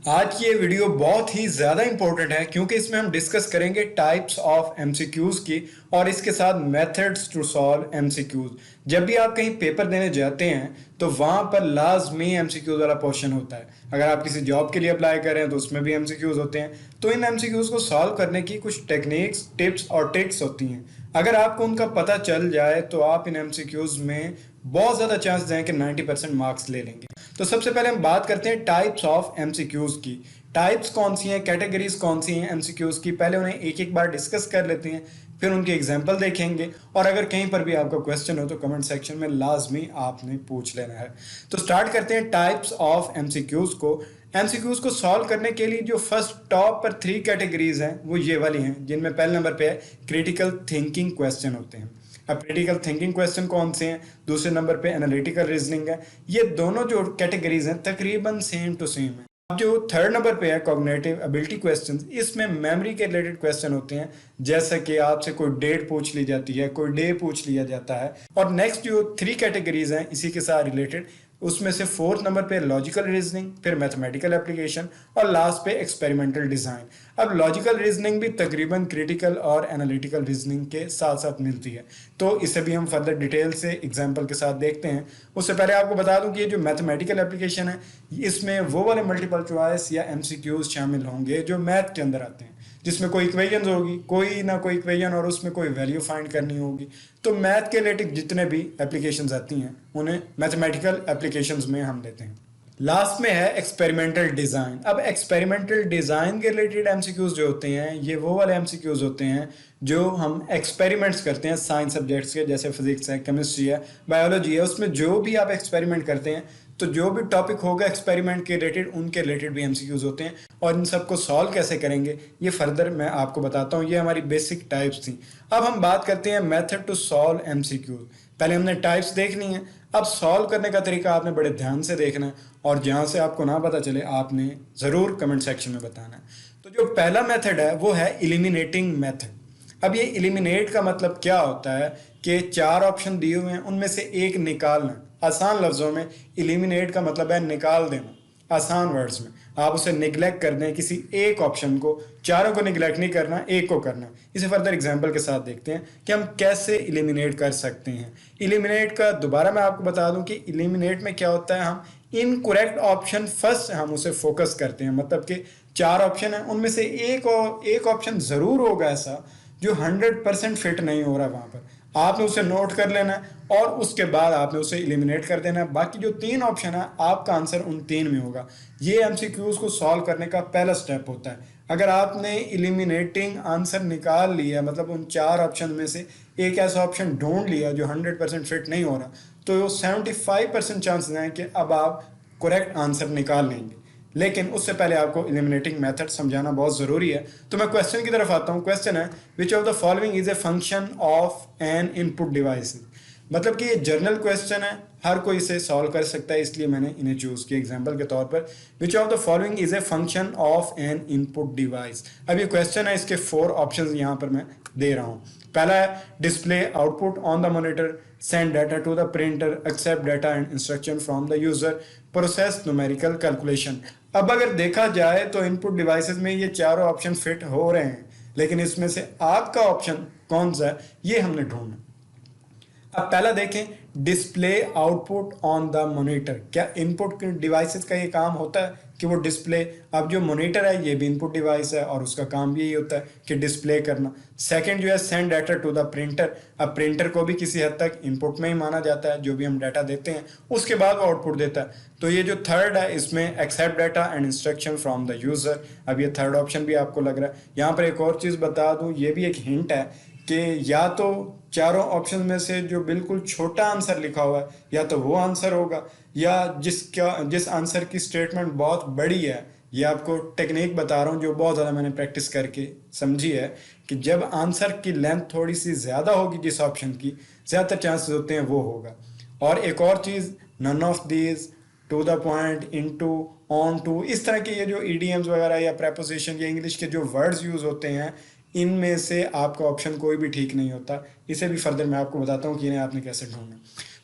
आज की ये वीडियो बहुत ही ज़्यादा इंपॉर्टेंट है क्योंकि इसमें हम डिस्कस करेंगे टाइप्स ऑफ एमसीक्यूज़ की और इसके साथ मेथड्स टू सॉल्व एमसीक्यूज़। जब भी आप कहीं पेपर देने जाते हैं तो वहाँ पर लाजमी एमसीक्यूज़ वाला पोर्शन होता है। अगर आप किसी जॉब के लिए अप्लाई कर रहे हैं तो उसमें भी एमसीक्यूज़ होते हैं। तो इन एमसीक्यूज़ को सॉल्व करने की कुछ टेक्निक्स, टिप्स और ट्रिक्स होती हैं। अगर आपको उनका पता चल जाए तो आप इन एमसीक्यूज़ में बहुत ज़्यादा चांसेस हैं कि 90% मार्क्स ले लेंगे। तो सबसे पहले हम बात करते हैं टाइप्स ऑफ एमसीक्यूज की। टाइप्स कौन सी हैं, कैटेगरीज कौन सी हैं एमसीक्यूज की, पहले उन्हें एक एक बार डिस्कस कर लेते हैं, फिर उनके एग्जाम्पल देखेंगे और अगर कहीं पर भी आपका क्वेश्चन हो तो कमेंट सेक्शन में लाजमी आपने पूछ लेना है। तो स्टार्ट करते हैं टाइप्स ऑफ एमसीक्यूज को। एमसीक्यूज को सॉल्व करने के लिए जो फर्स्ट टॉप पर 3 कैटेगरीज हैं वो ये वाली हैं, जिनमें पहले नंबर पे है क्रिटिकल थिंकिंग क्वेश्चन होते हैं। अब क्रिटिकल थिंकिंग क्वेश्चन कौन से हैं, दूसरे नंबर पे एनालिटिकल रीजनिंग है। ये दोनों जो कैटेगरीज हैं तकरीबन सेम टू सेम है। अब जो थर्ड नंबर पे है कॉग्निटिव एबिलिटी क्वेश्चंस, इसमें मेमोरी के रिलेटेड क्वेश्चन होते हैं, जैसा कि आपसे कोई डेट पूछ ली जाती है, कोई डे पूछ लिया जाता है। और नेक्स्ट जो 3 कैटेगरीज हैं इसी के साथ रिलेटेड, उसमें से फोर्थ नंबर पे लॉजिकल रीजनिंग, फिर मैथमेटिकल एप्लीकेशन और लास्ट पे एक्सपेरिमेंटल डिजाइन। अब लॉजिकल रीजनिंग भी तकरीबन क्रिटिकल और एनालिटिकल रीजनिंग के साथ साथ मिलती है, तो इसे भी हम फर्दर डिटेल से एग्जांपल के साथ देखते हैं। उससे पहले आपको बता दूं कि ये जो मैथमेटिकल एप्लीकेशन है इसमें वो वाले मल्टीपल चॉइस या एमसीक्यूज शामिल होंगे जो मैथ के अंदर आते हैं, जिसमें कोई इक्वेशन होगी, कोई ना कोई इक्वेशन और उसमें कोई वैल्यू फाइंड करनी होगी। तो मैथ के रिलेटेड जितने भी एप्लीकेशंस आती हैं उन्हें मैथमेटिकल एप्लीकेशंस में हम लेते हैं। लास्ट में है एक्सपेरिमेंटल डिजाइन। अब एक्सपेरिमेंटल डिजाइन के रिलेटेड एमसीक्यूज जो होते हैं ये वो वाले एमसीक्यूज होते हैं जो हम एक्सपेरिमेंट्स करते हैं साइंस सब्जेक्ट्स के, जैसे फिजिक्स है, केमिस्ट्री है, बायोलॉजी है। उसमें जो भी आप एक्सपेरिमेंट करते हैं तो जो भी टॉपिक होगा एक्सपेरिमेंट के रिलेटेड उनके रिलेटेड भी एमसीक्यूज होते हैं और इन सबको सॉल्व कैसे करेंगे ये फर्दर मैं आपको बताता हूँ। ये हमारी बेसिक टाइप्स थी। अब हम बात करते हैं मेथड टू सॉल्व एमसीक्यूज। पहले हमने टाइप्स देखनी है, अब सॉल्व करने का तरीका आपने बड़े ध्यान से देखना है और जहाँ से आपको ना पता चले आपने ज़रूर कमेंट सेक्शन में बताना है। तो जो पहला मेथड है वो है एलिमिनेटिंग मेथड। अब ये एलिमिनेट का मतलब क्या होता है कि 4 ऑप्शन दिए हुए हैं उनमें से एक निकालना। आसान लफ्ज़ों में एलिमिनेट का मतलब है निकाल देना। आसान वर्ड्स में आप उसे निगलेक्ट कर दें, किसी एक ऑप्शन को, चारों को निगलेक्ट नहीं करना, एक को करना। इसे फर्दर एग्जांपल के साथ देखते हैं कि हम कैसे एलिमिनेट कर सकते हैं। एलिमिनेट का दोबारा मैं आपको बता दूं कि एलिमिनेट में क्या होता है, हम इनकरेक्ट ऑप्शन फर्स्ट हम उसे फोकस करते हैं। मतलब कि 4 ऑप्शन है उनमें से एक ऑप्शन ज़रूर होगा ऐसा जो 100% फिट नहीं हो रहा, वहाँ पर आपने उसे नोट कर लेना है और उसके बाद आपने उसे एलिमिनेट कर देना है। बाकी जो 3 ऑप्शन है आपका आंसर उन 3 में होगा। ये एमसीक्यूज को सॉल्व करने का पहला स्टेप होता है। अगर आपने एलिमिनेटिंग आंसर निकाल लिया, मतलब उन 4 ऑप्शन में से एक ऐसा ऑप्शन ढूंढ लिया जो 100% फिट नहीं हो रहा, तो 75% चांसेस हैं कि अब आप करेक्ट आंसर निकाल लेंगे। लेकिन उससे पहले आपको एलिमिनेटिंग मेथड समझाना बहुत ज़रूरी है। तो मैं क्वेश्चन की तरफ आता हूँ। क्वेश्चन है which of the following is a function of N input device. मतलब कि ये जर्नल क्वेश्चन है, हर कोई इसे सॉल्व कर सकता है, इसलिए मैंने इन्हें चूज किया एग्जांपल के तौर पर। Which of the following is a function of N input device. अब ये क्वेश्चन है, इसके 4 ऑप्शंस यहाँ पर मैं दे रहा हूँ। पहला है display output on the monitor, send data to the printer, accept data and instruction from the user, process numerical calculation. अब अगर देखा जाए तो इनपुट डिवाइसेस में ये चारों ऑप्शन फिट हो रहे हैं, लेकिन इसमें से आपका ऑप्शन कौन सा है ये हमने ढूंढना। अब पहला देखें, display output on the monitor. क्या इनपुट डिवाइसेस का ये काम होता है कि वो डिस्प्ले, अब जो मॉनिटर है ये भी इनपुट डिवाइस है और उसका काम भी यही होता है कि डिस्प्ले करना। सेकंड जो है send data to the printer. अब प्रिंटर को भी किसी हद तक इनपुट में ही माना जाता है, जो भी हम डाटा देते हैं उसके बाद वो आउटपुट देता है। तो ये जो थर्ड है इसमें accept data and instruction from the user. अब ये थर्ड ऑप्शन भी आपको लग रहा है। यहाँ पर एक और चीज़ बता दूँ, ये भी एक हिंट है कि या तो चारों ऑप्शन में से जो बिल्कुल छोटा आंसर लिखा हुआ है या तो वो आंसर होगा, या जिस आंसर की स्टेटमेंट बहुत बड़ी है। ये आपको टेक्निक बता रहा हूँ जो बहुत ज़्यादा मैंने प्रैक्टिस करके समझी है कि जब आंसर की लेंथ थोड़ी सी ज़्यादा होगी जिस ऑप्शन की, ज़्यादातर चांसेस होते हैं वो होगा। और एक और चीज़, none of these, to the point, into, on to, इस तरह के ये जो ईडीएम्स वगैरह या प्रेपोजिशन या इंग्लिश के जो वर्ड्स यूज़ होते हैं, इनमें से आपका ऑप्शन कोई भी ठीक नहीं होता। इसे भी फर्दर मैं आपको बताता हूँ कि इन्हें आपने कैसे ढूंढना।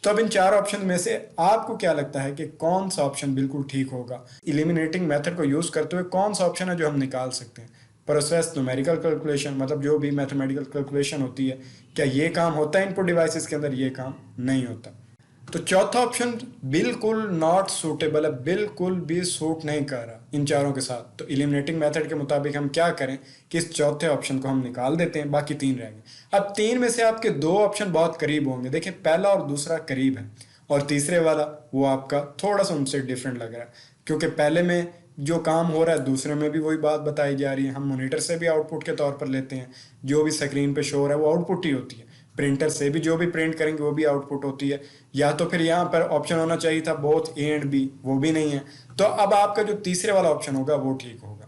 तो अब इन चार ऑप्शन में से आपको क्या लगता है कि कौन सा ऑप्शन बिल्कुल ठीक होगा? इलिमिनेटिंग मेथड को यूज करते हुए कौन सा ऑप्शन है जो हम निकाल सकते हैं? प्रोसेस न्यूमेरिकल कैलकुलेशन, मतलब जो भी मैथमेटिकल कैलकुलेशन होती है, क्या ये काम होता है इनपुट डिवाइसेस के अंदर? ये काम नहीं होता। तो चौथा ऑप्शन बिल्कुल नॉट सूटेबल है, बिल्कुल भी सूट नहीं कर रहा इन चारों के साथ। तो इलिमिनेटिंग मेथड के मुताबिक हम क्या करें कि इस चौथे ऑप्शन को हम निकाल देते हैं, बाकी तीन रहेंगे। अब तीन में से आपके दो ऑप्शन बहुत करीब होंगे, देखिए पहला और दूसरा करीब है, और तीसरे वाला वो आपका थोड़ा सा उनसे डिफरेंट लग रहा है, क्योंकि पहले में जो काम हो रहा है दूसरे में भी वही बात बताई जा रही है। हम मॉनिटर से भी आउटपुट के तौर पर लेते हैं, जो भी स्क्रीन पे शो हो रहा है वो आउटपुट ही होती है। प्रिंटर से भी जो भी प्रिंट करेंगे वो भी आउटपुट होती है। या तो फिर यहाँ पर ऑप्शन होना चाहिए था बोथ ए एंड बी, वो भी नहीं है। तो अब आपका जो तीसरे वाला ऑप्शन होगा वो ठीक होगा।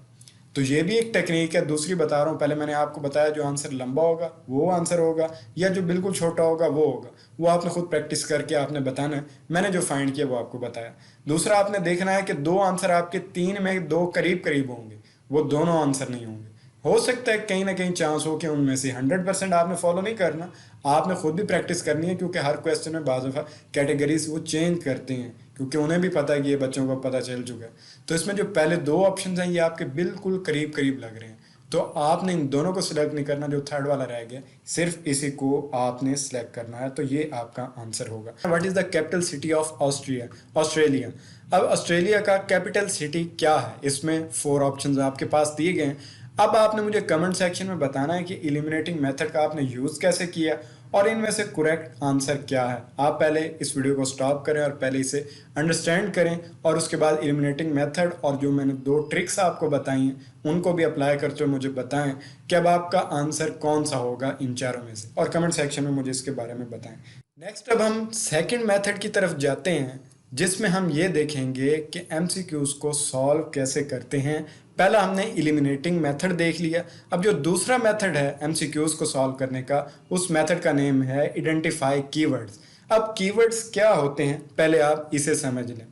तो ये भी एक टेक्निक है, दूसरी बता रहा हूँ। पहले मैंने आपको बताया जो आंसर लंबा होगा वो आंसर होगा, या जो बिल्कुल छोटा होगा वो होगा। वो आपने खुद प्रैक्टिस करके आपने बताना है। मैंने जो फाइंड किया वो आपको बताया। दूसरा आपने देखना है कि दो आंसर आपके तीन में दो करीब करीब होंगे, वो दोनों आंसर नहीं होंगे। हो सकता है कहीं ना कहीं चांस हो कि उनमें से 100% आपने फॉलो नहीं करना, आपने खुद भी प्रैक्टिस करनी है, क्योंकि हर क्वेश्चन में बाज़ दफ़ा कैटेगरीज वो चेंज करते हैं, क्योंकि उन्हें भी पता है कि ये बच्चों को पता चल चुका है। तो इसमें जो पहले दो ऑप्शन हैं ये आपके बिल्कुल करीब करीब लग रहे हैं, तो आपने इन दोनों को सिलेक्ट नहीं करना, जो थर्ड वाला रह गया सिर्फ इसी को आपने सिलेक्ट करना है। तो ये आपका आंसर होगा। What is the capital city of Australia? अब ऑस्ट्रेलिया का कैपिटल सिटी क्या है? इसमें 4 ऑप्शन आपके पास दिए गए हैं। अब आपने मुझे कमेंट सेक्शन में बताना है कि इलिमिनेटिंग मेथड का आपने यूज़ कैसे किया और इनमें से करेक्ट आंसर क्या है। आप पहले इस वीडियो को स्टॉप करें और पहले इसे अंडरस्टैंड करें, और उसके बाद इलिमिनेटिंग मेथड और जो मैंने 2 ट्रिक्स आपको बताई हैं उनको भी अप्लाई करते हुए मुझे बताएं कि अब आपका आंसर कौन सा होगा इन चारों में से, और कमेंट सेक्शन में मुझे इसके बारे में बताएं। नेक्स्ट अब हम सेकेंड मेथड की तरफ जाते हैं, जिसमें हम ये देखेंगे कि एमसीक्यूज को सॉल्व कैसे करते हैं। पहला हमने इलिमिनेटिंग मेथड देख लिया। अब जो दूसरा मेथड है एमसीक्यूज को सॉल्व करने का, उस मेथड का नेम है आइडेंटिफाई कीवर्ड्स। अब कीवर्ड्स क्या होते हैं पहले आप इसे समझ लें।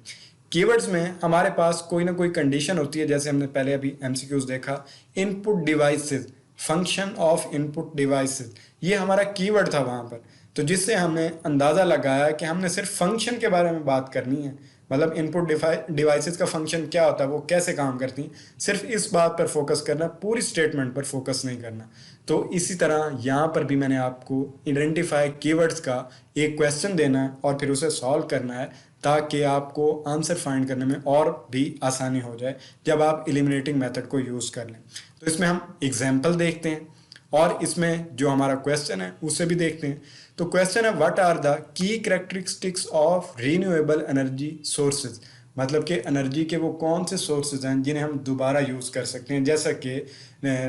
कीवर्ड्स में हमारे पास कोई ना कोई कंडीशन होती है, जैसे हमने पहले अभी एमसीक्यूज देखा, input devices, function of input devices, ये हमारा कीवर्ड था वहाँ पर। तो जिससे हमने अंदाज़ा लगाया कि हमने सिर्फ फंक्शन के बारे में बात करनी है, मतलब इनपुट डिवाइसेस का फंक्शन क्या होता है, वो कैसे काम करती हैं, सिर्फ इस बात पर फोकस करना, पूरी स्टेटमेंट पर फोकस नहीं करना। तो इसी तरह यहाँ पर भी मैंने आपको आइडेंटिफाई कीवर्ड्स का एक क्वेश्चन देना है और फिर उसे सॉल्व करना है, ताकि आपको आंसर फाइंड करने में और भी आसानी हो जाए जब आप इलिमिनेटिंग मेथड को यूज़ कर लें। तो इसमें हम एग्जाम्पल देखते हैं और इसमें जो हमारा क्वेश्चन है उसे भी देखते हैं। तो क्वेश्चन है what are the key characteristics of renewable energy sources, मतलब कि एनर्जी के वो कौन से सोर्सेज हैं जिन्हें हम दोबारा यूज़ कर सकते हैं, जैसा कि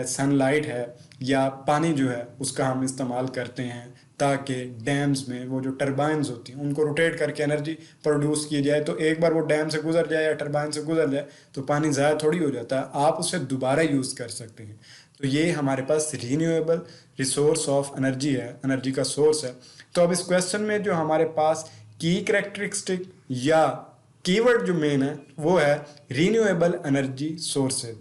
सनलाइट है या पानी जो है उसका हम इस्तेमाल करते हैं ताकि डैम्स में वो जो टरबाइन्स होती हैं उनको रोटेट करके एनर्जी प्रोड्यूस की जाए। तो एक बार वो डैम से गुजर जाए या टरबाइन से गुजर जाए तो पानी ज़ाया थोड़ी हो जाता है, आप उसे दोबारा यूज़ कर सकते हैं। तो ये हमारे पास रीन्यूएबल रिसोर्स ऑफ एनर्जी है, एनर्जी का सोर्स है। तो अब इस क्वेश्चन में जो हमारे पास की कैरेक्टरिस्टिक या कीवर्ड जो मेन है वो है रीन्यूएबल एनर्जी सोर्सेज।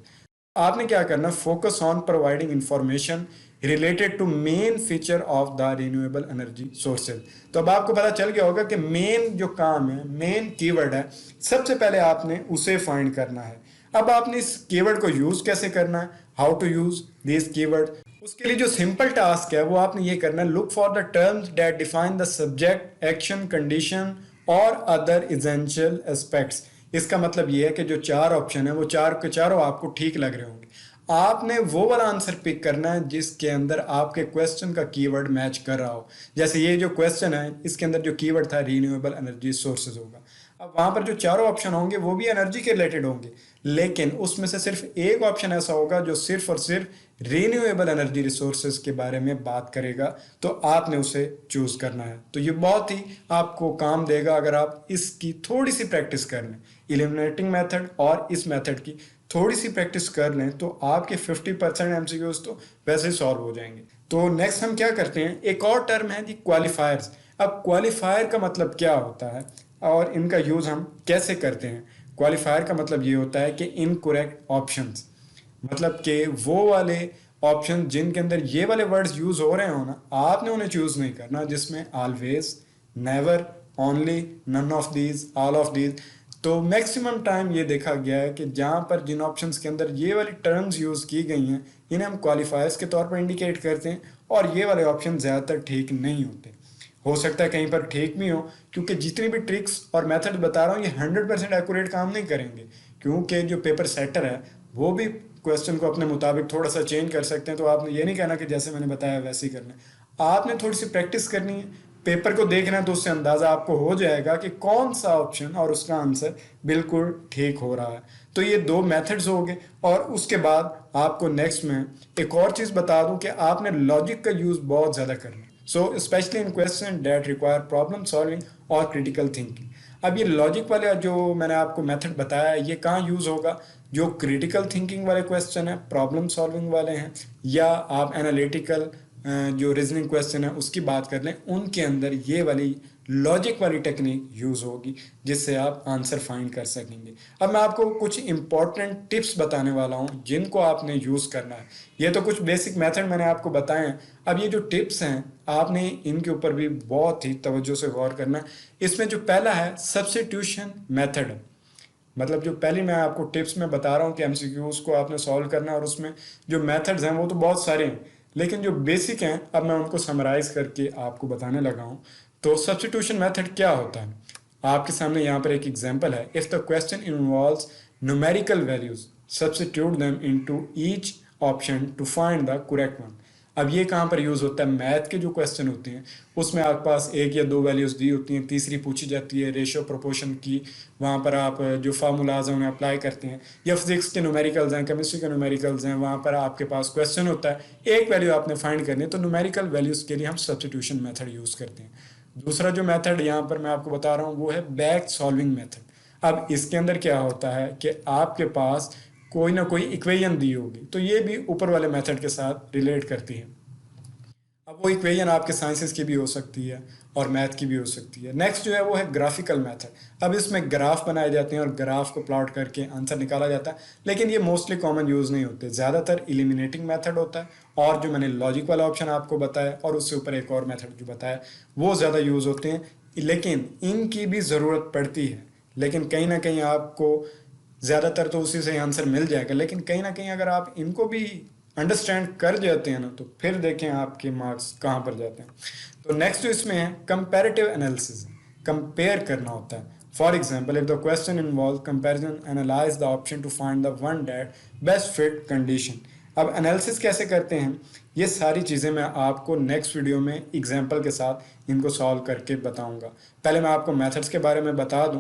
आपने क्या करना, focus on providing information related to main feature of the renewable energy sources. तो अब आपको पता चल गया होगा कि मेन जो काम है, मेन कीवर्ड है, सबसे पहले आपने उसे फाइंड करना है। अब आपने इस कीवर्ड को यूज कैसे करना है, how to use this keyword, उसके लिए जो सिंपल टास्क है वो आपने ये करना है, look for the terms that define the subject, action, condition और अदर एसेंशियल एस्पेक्ट्स। इसका मतलब ये है कि जो 4 ऑप्शन है वो 4 के चारों आपको ठीक लग रहे होंगे। आपने वो वाला आंसर पिक करना है जिसके अंदर आपके क्वेश्चन का कीवर्ड मैच कर रहा हो। जैसे ये जो क्वेश्चन है इसके अंदर जो कीवर्ड था रीन्यूएबल एनर्जी सोर्सेज होगा। अब वहां पर जो चारों ऑप्शन होंगे वो भी एनर्जी के रिलेटेड होंगे, लेकिन उसमें से सिर्फ एक ऑप्शन ऐसा होगा जो सिर्फ और सिर्फ रीन्यूएबल एनर्जी रिसोर्सेज के बारे में बात करेगा। तो आपने उसे चूज करना है। तो ये बहुत ही आपको काम देगा अगर आप इसकी थोड़ी सी प्रैक्टिस कर लें, इलिमिनेटिंग मेथड और इस मेथड की थोड़ी सी प्रैक्टिस कर लें तो आपके 50% एमसीक्यूज तो वैसे ही सॉल्व हो जाएंगे। तो नेक्स्ट हम क्या करते हैं, एक और टर्म है जी क्वालिफायर्स। अब क्वालिफायर का मतलब क्या होता है और इनका यूज हम कैसे करते हैं। क्वालिफायर का मतलब ये होता है कि इनकरेक्ट ऑप्शंस, मतलब कि वो वाले ऑप्शन जिनके अंदर ये वाले वर्ड्स यूज हो रहे हो ना, आपने उन्हें चूज नहीं करना, जिसमें always, never only, none of these, all of these. तो मैक्सिमम टाइम ये देखा गया है कि जहाँ पर जिन ऑप्शंस के अंदर ये वाली टर्म्स यूज़ की गई हैं इन्हें हम क्वालिफायर्स के तौर पर इंडिकेट करते हैं, और ये वाले ऑप्शन ज़्यादातर ठीक नहीं होते। हो सकता है कहीं पर ठीक भी हो, क्योंकि जितनी भी ट्रिक्स और मेथड बता रहा हूँ ये 100% एक्यूरेट काम नहीं करेंगे, क्योंकि जो पेपर सेटर है वो भी क्वेश्चन को अपने मुताबिक थोड़ा सा चेंज कर सकते हैं। तो आपने ये नहीं कहना कि जैसे मैंने बताया वैसे ही करना है, आपने थोड़ी सी प्रैक्टिस करनी है, पेपर को देखना है, तो उससे अंदाज़ा आपको हो जाएगा कि कौन सा ऑप्शन और उसका आंसर बिल्कुल ठीक हो रहा है। तो ये दो मेथड्स हो गए, और उसके बाद आपको नेक्स्ट में एक और चीज़ बता दूं कि आपने लॉजिक का यूज़ बहुत ज़्यादा करना है, so specially in question that require problem solving और क्रिटिकल थिंकिंग। अब ये लॉजिक वाले जो मैंने आपको मेथड बताया है ये कहाँ यूज़ होगा? जो क्रिटिकल थिंकिंग वाले क्वेश्चन है, प्रॉब्लम सॉल्विंग वाले हैं, या आप एनालिटिकल जो रीजनिंग क्वेश्चन है उसकी बात कर लें, उनके अंदर ये वाली लॉजिक वाली टेक्निक यूज़ होगी जिससे आप आंसर फाइंड कर सकेंगे। अब मैं आपको कुछ इंपॉर्टेंट टिप्स बताने वाला हूँ जिनको आपने यूज़ करना है। ये तो कुछ बेसिक मेथड मैंने आपको बताए हैं, अब ये जो टिप्स हैं आपने इनके ऊपर भी बहुत ही तवज्जो से गौर करना है। इसमें जो पहला है सब्स्टिट्यूशन मेथड, मतलब जो पहली मैं आपको टिप्स में बता रहा हूँ कि एमसीक्यूज को आपने सॉल्व करना है, और उसमें जो मेथड्स हैं वो तो बहुत सारे हैं, लेकिन जो बेसिक हैं अब मैं उनको समराइज करके आपको बताने लगा हूँ। तो सब्स्टिट्यूशन मेथड क्या होता है? आपके सामने यहाँ पर एक एग्जांपल है। If the question involves numerical values substitute them into each option to find the correct one. अब ये कहाँ पर यूज़ होता है? मैथ के जो क्वेश्चन होते हैं उसमें आपके पास एक या दो वैल्यूज़ दी होती हैं, तीसरी पूछी जाती है रेशियो प्रोपोर्शन की, वहाँ पर आप जो फार्मूलाज हैं उन्हें अप्लाई करते हैं, या फिजिक्स के न्यूमेरिकल्स हैं, केमिस्ट्री के न्यूमेरिकल्स हैं, वहाँ पर आपके पास क्वेश्चन होता है, एक वैल्यू आपने फाइंड करनी है, तो न्यूमेरिकल वैल्यूज़ के लिए हम सब्स्टिट्यूशन मेथड यूज़ करते हैं। दूसरा जो मेथड यहाँ पर मैं आपको बता रहा हूँ वो है बैक सॉल्विंग मेथड। अब इसके अंदर क्या होता है कि आपके पास कोई ना कोई इक्वेशन दी होगी, तो ये भी ऊपर वाले मेथड के साथ रिलेट करती है। अब वो इक्वेशन आपके साइंसेस की भी हो सकती है और मैथ की भी हो सकती है। नेक्स्ट जो है वो है ग्राफिकल मेथड। अब इसमें ग्राफ बनाए जाते हैं और ग्राफ को प्लॉट करके आंसर निकाला जाता है, लेकिन ये मोस्टली कॉमन यूज़ नहीं होते, ज़्यादातर एलिमिनेटिंग मेथड होता है, और जो मैंने लॉजिक वाला ऑप्शन आपको बताया और उससे ऊपर एक और मेथड जो बताया वो ज़्यादा यूज़ होते हैं, लेकिन इनकी भी ज़रूरत पड़ती है। लेकिन कहीं ना कहीं आपको ज़्यादातर तो उसी से आंसर मिल जाएगा, लेकिन कहीं ना कहीं अगर आप इनको भी अंडरस्टैंड कर जाते हैं ना, तो फिर देखें आपके मार्क्स कहाँ पर जाते हैं। तो नेक्स्ट जो इसमें है कंपैरेटिव एनालिसिस, कंपेयर करना होता है। For example if the question involve comparison, analyse the option to find the one that best fit condition. अब एनालिसिस कैसे करते हैं ये सारी चीज़ें मैं आपको नेक्स्ट वीडियो में एग्जाम्पल के साथ इनको सॉल्व करके बताऊंगा। पहले मैं आपको मेथड्स के बारे में बता दूं।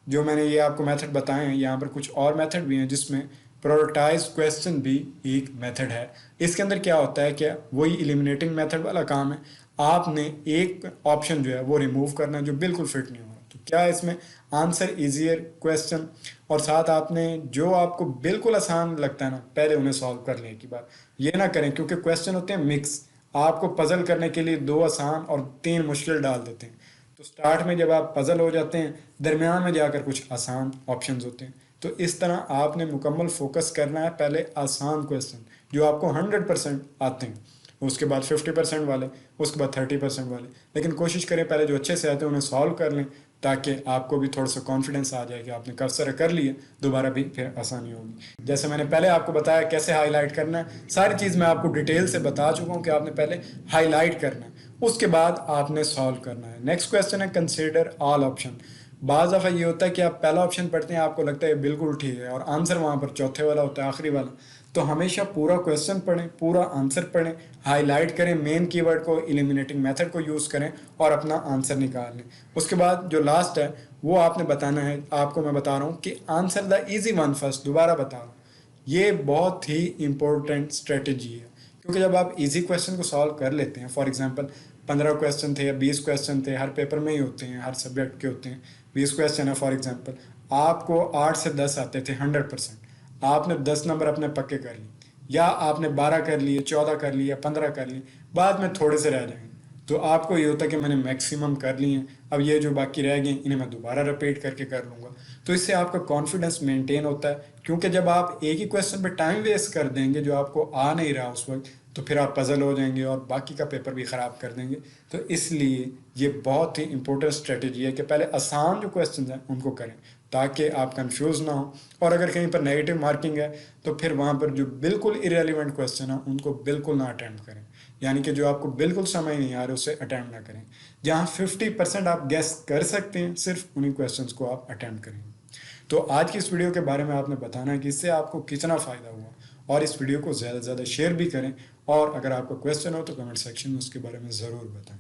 जो मैंने ये आपको मेथड बताए हैं, यहाँ पर कुछ और मेथड भी हैं जिसमें प्रायोरिटाइज क्वेश्चन भी एक मेथड है। इसके अंदर क्या होता है कि वही एलिमिनेटिंग मेथड वाला काम है, आपने एक ऑप्शन जो है वो रिमूव करना है जो बिल्कुल फिट नहीं हो रहा, तो क्या है इसमें आंसर इजियर क्वेश्चन, और साथ आपने जो आपको बिल्कुल आसान लगता है ना पहले उन्हें सॉल्व कर लेने की बात ये ना करें, क्योंकि क्वेश्चन होते हैं मिक्स, आपको पजल करने के लिए दो आसान और तीन मुश्किल डाल देते हैं। तो स्टार्ट में जब आप पजल हो जाते हैं, दरमियान में जाकर कुछ आसान ऑप्शंस होते हैं। तो इस तरह आपने मुकम्मल फोकस करना है, पहले आसान क्वेश्चन जो आपको 100% आते हैं, उसके बाद 50% वाले, उसके बाद 30% वाले, लेकिन कोशिश करें पहले जो अच्छे से आते हैं उन्हें सॉल्व कर लें, ताकि आपको भी थोड़ा सा कॉन्फिडेंस आ जाए कि आपने कब कर लिए, दोबारा भी फिर आसानी होगी। जैसे मैंने पहले आपको बताया कैसे हाईलाइट करना है, सारी चीज़ मैं आपको डिटेल से बता चुका हूँ कि आपने पहले हाईलाइट करना है, उसके बाद आपने सॉल्व करना है। नेक्स्ट क्वेश्चन है कंसिडर ऑल ऑप्शन। बाज़ दफ़ा ये होता है कि आप पहला ऑप्शन पढ़ते हैं, आपको लगता है बिल्कुल ठीक है, और आंसर वहाँ पर चौथे वाला होता है, आखिरी वाला। तो हमेशा पूरा क्वेश्चन पढ़ें, पूरा आंसर पढ़ें, हाईलाइट करें, मेन कीवर्ड को, एलिमिनेटिंग मेथड को यूज़ करें और अपना आंसर निकाल लें। उसके बाद जो लास्ट है वो आपने बताना है, आपको मैं बता रहा हूँ कि answer the easy one first, दोबारा बता रहा हूँ, ये बहुत ही इंपॉर्टेंट स्ट्रेटजी है, क्योंकि जब आप इजी क्वेश्चन को सॉल्व कर लेते हैं, फॉर एग्जांपल 15 क्वेश्चन थे या 20 क्वेश्चन थे, हर पेपर में ही होते हैं, हर सब्जेक्ट के होते हैं, 20 क्वेश्चन है फॉर एग्जांपल, आपको 8 से 10 आते थे 100%, आपने 10 नंबर अपने पक्के कर लिए, या आपने 12 कर लिए, 14 कर लिए, 15 कर लिए, बाद में थोड़े से रह जाएंगे, तो आपको ये होता है कि मैंने मैक्सिमम कर लिए हैं, अब ये जो बाकी रह गए इन्हें मैं दोबारा रिपीट करके कर लूँगा। तो इससे आपका कॉन्फिडेंस मेंटेन होता है, क्योंकि जब आप एक ही क्वेश्चन पे टाइम वेस्ट कर देंगे जो आपको आ नहीं रहा उस वक्त, तो फिर आप पजल हो जाएंगे और बाकी का पेपर भी ख़राब कर देंगे। तो इसलिए ये बहुत ही इंपॉर्टेंट स्ट्रेटजी है कि पहले आसान जो क्वेश्चन हैं उनको करें, ताकि आप कंफ्यूज ना हो। और अगर कहीं पर नेगेटिव मार्किंग है तो फिर वहाँ पर जो बिल्कुल इरेलीवेंट क्वेश्चन है उनको बिल्कुल ना अटैम्प्ट करें, यानी कि जो आपको बिल्कुल समझ नहीं आ रहा उसे अटैम्प्ट ना करें। जहाँ 50% आप गेस कर सकते हैं सिर्फ उन्हीं क्वेश्चंस को आप अटैम्प्ट करें। तो आज की इस वीडियो के बारे में आपने बताना है कि इससे आपको कितना फ़ायदा हुआ, और इस वीडियो को ज़्यादा से ज़्यादा शेयर भी करें। और अगर आपका क्वेश्चन हो तो कमेंट सेक्शन में उसके बारे में ज़रूर बताएं।